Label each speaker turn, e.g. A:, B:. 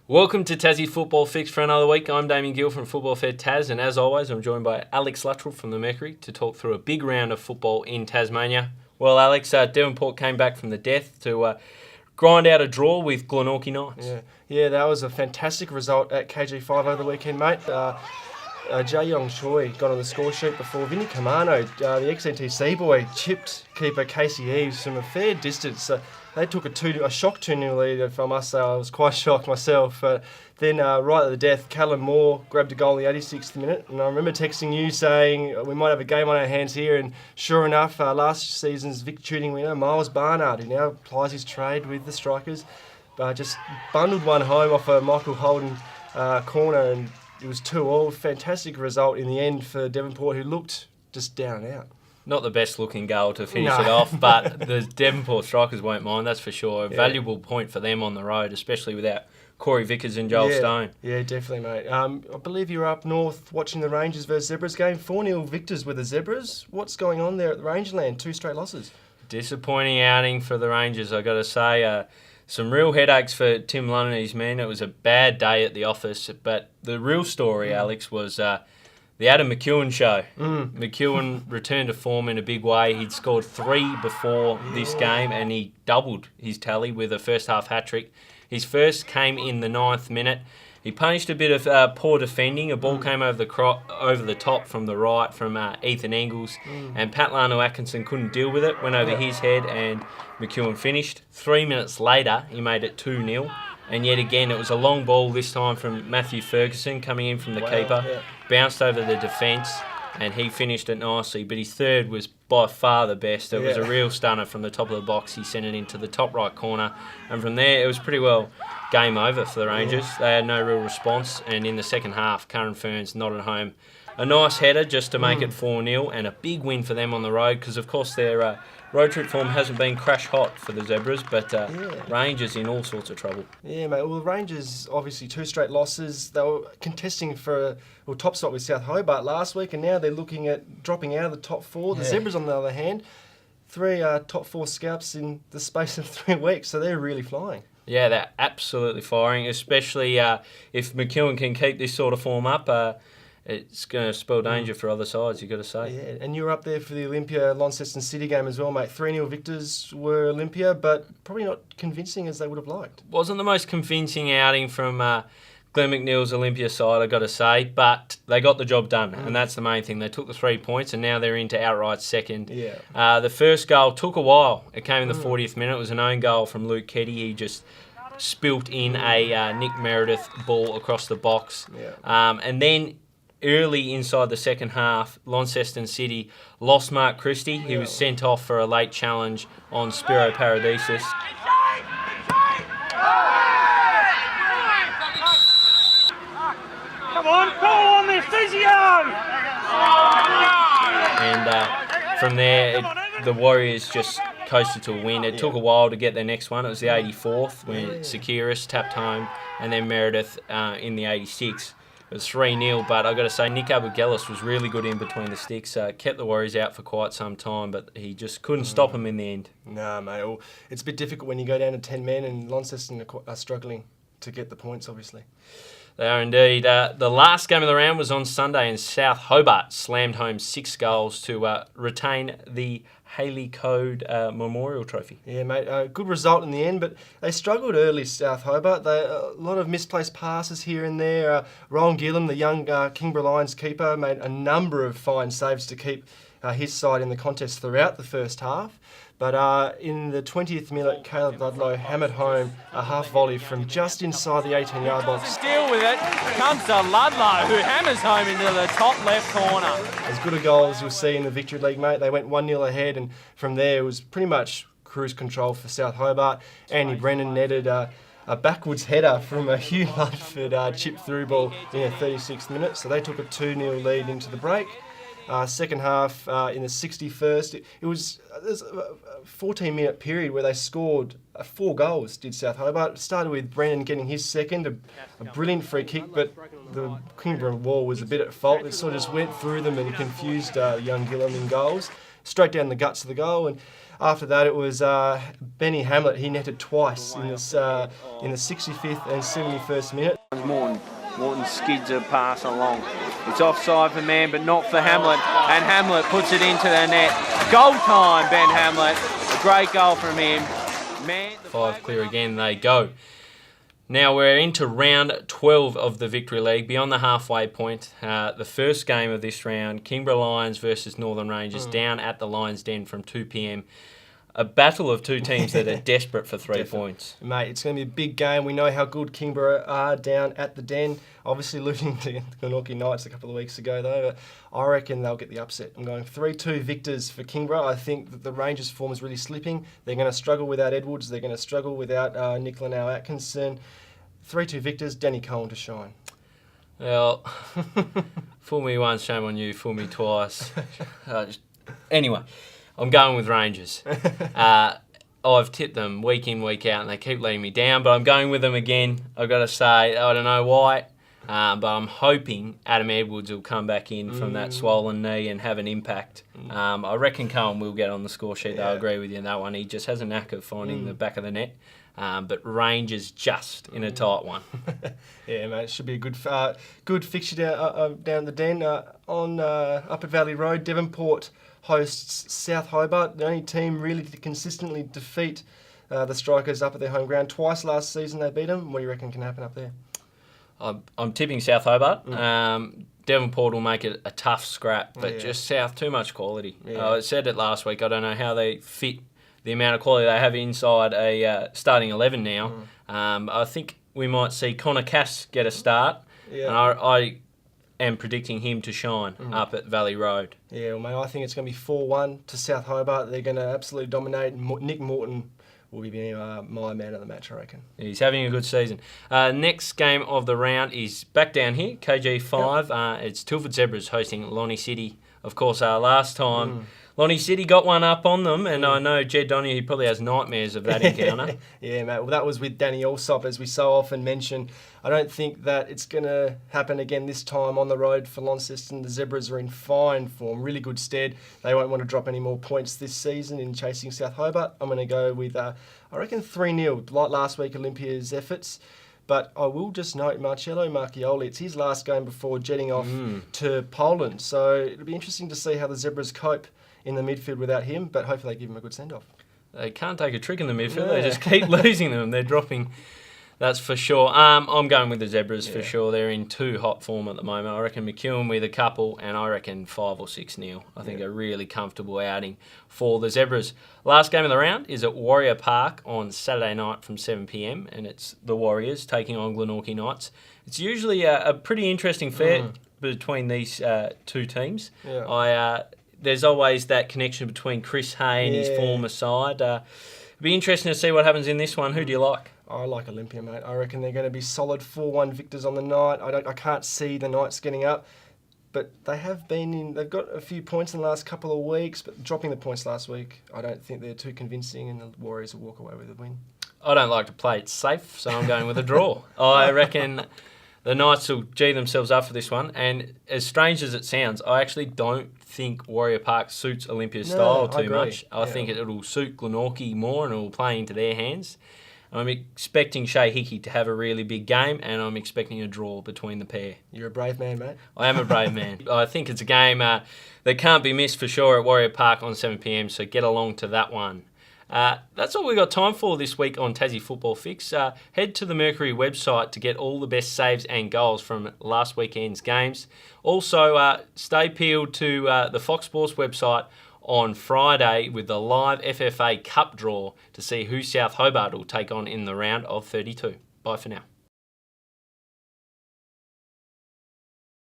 A: Welcome to Tassie Football Fix for another week. I'm Damien Gill from Football Fed Tas, and as always, I'm joined by Alex Luttrell from the Mercury to talk through a big round of football in Tasmania. Well, Alex, Devonport came back from the death to grind out a draw with Glenorchy Knights.
B: Yeah, that was a fantastic result at KG5 over the weekend, mate. Jae Yong Choi got on the score sheet before Vinny Kamano, the ex-NTC boy, chipped keeper Casey Eves from a fair distance. They took a shock 2-0 lead from us, so I was quite shocked myself. Then right at the death, Callum Moore grabbed a goal in the 86th minute, and I remember texting you saying we might have a game on our hands here, and sure enough, last season's Vic Tuning winner, Miles Barnard, who now plies his trade with the Strikers, just bundled one home off a Michael Holden corner, and it was 2-2. Fantastic result in the end for Devonport, who looked just down and out.
A: Not the best looking goal to finish it off, but the Devonport Strikers won't mind, that's for sure. A valuable point for them on the road, especially without Corey Vickers and Joel Stone.
B: Yeah, definitely, mate. I believe you were up north watching the Rangers versus Zebras game. 4-0 victors with the Zebras. What's going on there at the Rangeland? 2 straight losses.
A: Disappointing outing for the Rangers, I got to say. Some real headaches for Tim Lunn and his men. It was a bad day at the office, but the real story, Alex, was the Adam McEwen show. McEwen returned to form in a big way. He'd scored 3 before this game, and he doubled his tally with a first-half hat-trick. His first came in the 9th minute. He punished a bit of poor defending. A ball came over the top from the right from Ethan Engels, and Pat Lano-Atkinson couldn't deal with it, went over his head, and McEwen finished. 3 minutes later, he made it 2-0. And yet again, it was a long ball this time from Matthew Ferguson coming in from the keeper. Bounced over the defence, and he finished it nicely. But his third was by far the best. It was a real stunner from the top of the box. He sent it into the top right corner. And from there, it was pretty well game over for the Rangers. They had no real response. And in the second half, Curran Ferns nodded home a nice header just to make it 4-0, and a big win for them on the road because, of course, their road trip form hasn't been crash hot for the Zebras, but Rangers in all sorts of trouble.
B: Yeah, mate. Well, the Rangers, obviously 2 straight losses. They were contesting for top spot with South Hobart last week, and now they're looking at dropping out of the top 4. The Zebras, on the other hand, 3 top 4 scalps in the space of 3 weeks, so they're really flying.
A: Yeah, they're absolutely firing, especially if McEwen can keep this sort of form up. It's going to spell danger for other sides, you've got to say.
B: Yeah, and you were up there for the Olympia Launceston City game as well, mate. 3-0 victors were Olympia, but probably not convincing as they would have liked.
A: Wasn't the most convincing outing from Glenn McNeil's Olympia side, I've got to say, but they got the job done, and that's the main thing. They took the 3 points, and now they're into outright second. The first goal took a while. It came in the 40th minute. It was an own goal from Luke Keddy. He just spilt in a Nick Meredith ball across the box. And then early inside the second half, Launceston City lost Mark Christie. He was sent off for a late challenge on Spiro Paradisus.
C: Come on, call on there, physio!
A: And from there, the Warriors just coasted to a win. It took a while to get their next one. It was the 84th when Sekiris tapped home, and then Meredith in the 86th. It was 3-0, but I've got to say, Nick Abugelis was really good in between the sticks. Kept the Warriors out for quite some time, but he just couldn't stop them in the end.
B: Nah, mate. Well, it's a bit difficult when you go down to 10 men, and Launceston are struggling to get the points, obviously.
A: They are indeed. The last game of the round was on Sunday, and South Hobart slammed home 6 goals to retain the Haley Code Memorial Trophy.
B: Yeah, mate. Good result in the end, but they struggled early, South Hobart. A lot of misplaced passes here and there. Ron Gillam, the young Kingborough Lions keeper, made a number of fine saves to keep his side in the contest throughout the first half. But in the 20th minute, Caleb Ludlow hammered home a half volley from just inside the 18-yard box.
C: Deal with it. Comes to Ludlow, who hammers home into the top left corner.
B: As good a goal as you'll see in the Victory League, mate. They went 1-0 ahead, and from there it was pretty much cruise control for South Hobart. Andy Brennan netted a backwards header from a Hugh Ludford chip-through ball in the 36th minute, so they took a 2-0 lead into the break. Second half, in the 61st, it was a 14-minute period where they scored 4 goals, did South Hobart. It started with Brennan getting his second, a brilliant free kick, but the Kingborough wall was a bit at fault. It sort of just went through them and confused young Gillam in goals. straight down the guts of the goal. And after that, it was Benny Hamlet. He netted twice in the 65th and 71st minute.
C: Morton skids a pass along. It's offside for Man, but not for Hamlet. And Hamlet puts it into the net. Goal time, Ben Hamlet. A great goal from him. Man,
A: 5 clear again, they go. Now we're into round 12 of the Victory League, beyond the halfway point. The first game of this round, Kingborough Lions versus Northern Rangers, down at the Lions Den from 2 p.m. A battle of two teams that are desperate for 3 points.
B: Mate, it's going to be a big game. We know how good Kingborough are down at the Den. Obviously losing to the Glenorchy Knights a couple of weeks ago, though. But I reckon they'll get the upset. I'm going 3-2 victors for Kingborough. I think that the Rangers' form is really slipping. They're going to struggle without Edwards. They're going to struggle without Nick Lanau-Atkinson. 3-2 victors, Danny Cohen to shine.
A: Well, fool me once, shame on you. Fool me twice. Anyway, I'm going with Rangers. I've tipped them week in, week out, and they keep letting me down, but I'm going with them again. I've got to say, I don't know why, but I'm hoping Adam Edwards will come back in from that swollen knee and have an impact. I reckon Cohen will get on the score sheet, though. I agree with you in that one. He just has a knack of finding the back of the net. But Rangers just in a tight one.
B: Yeah, mate, it should be a good fixture down the Den. Up at Valley Road, Devonport hosts South Hobart, the only team really to consistently defeat the Strikers up at their home ground. Twice last season they beat them. What do you reckon can happen up there?
A: I'm tipping South Hobart. Devonport will make it a tough scrap, but just South, too much quality. I said it last week, I don't know how they fit the amount of quality they have inside a starting 11 now. I think we might see Connor Cass get a start, and I am predicting him to shine up at Valley Road.
B: Yeah, well, mate, I think it's going to be 4-1 to South Hobart. They're going to absolutely dominate. Nick Morton will be my man of the match, I reckon.
A: He's having a good season. Next game of the round is back down here, KG5. It's Tilford Zebras hosting Lonnie City. Of course, last time Lonnie City got one up on them, and I know Jed Donahue, he probably has nightmares of that encounter.
B: Yeah, mate. Well, that was with Danny Allsop, as we so often mention. I don't think that it's going to happen again this time on the road for Launceston. The Zebras are in fine form, really good stead. They won't want to drop any more points this season in chasing South Hobart. I'm going to go with, I reckon, 3-0, like last week Olympia's efforts. But I will just note Marcello Marchioli, it's his last game before jetting off to Poland. So it'll be interesting to see how the Zebras cope in the midfield without him, but hopefully they give him a good send-off.
A: They can't take a trick in the midfield. They just keep losing them. They're dropping, that's for sure. I'm going with the Zebras for sure. They're in too hot form at the moment. I reckon McEwen with a couple, and I reckon 5 or 6-0. I think a really comfortable outing for the Zebras. Last game of the round is at Warrior Park on Saturday night from 7 p.m, and it's the Warriors taking on Glenorchy Knights. It's usually a pretty interesting fair between these two teams. There's always that connection between Chris Hay and his former side. It'll be interesting to see what happens in this one. Who do you like?
B: I like Olympia, mate. I reckon they're going to be solid 4-1 victors on the night. I can't see the Knights getting up, but they have been in. They've got a few points in the last couple of weeks, but dropping the points last week, I don't think they're too convincing, and the Warriors will walk away with a win.
A: I don't like to play it safe, so I'm going with a draw. I reckon the Knights will G themselves up for this one, and as strange as it sounds, I actually don't think Warrior Park suits Olympia's style too much. I think it'll suit Glenorchy more, and it will play into their hands. I'm expecting Shea Hickey to have a really big game, and I'm expecting a draw between the pair.
B: You're a brave man, mate.
A: I am a brave man. I think it's a game that can't be missed for sure at Warrior Park on 7 p.m, so get along to that one. That's all we've got time for this week on Tassie Football Fix. Head to the Mercury website to get all the best saves and goals from last weekend's games. Also, stay peeled to the Fox Sports website on Friday with the live FFA Cup draw to see who South Hobart will take on in the round of 32. Bye for now.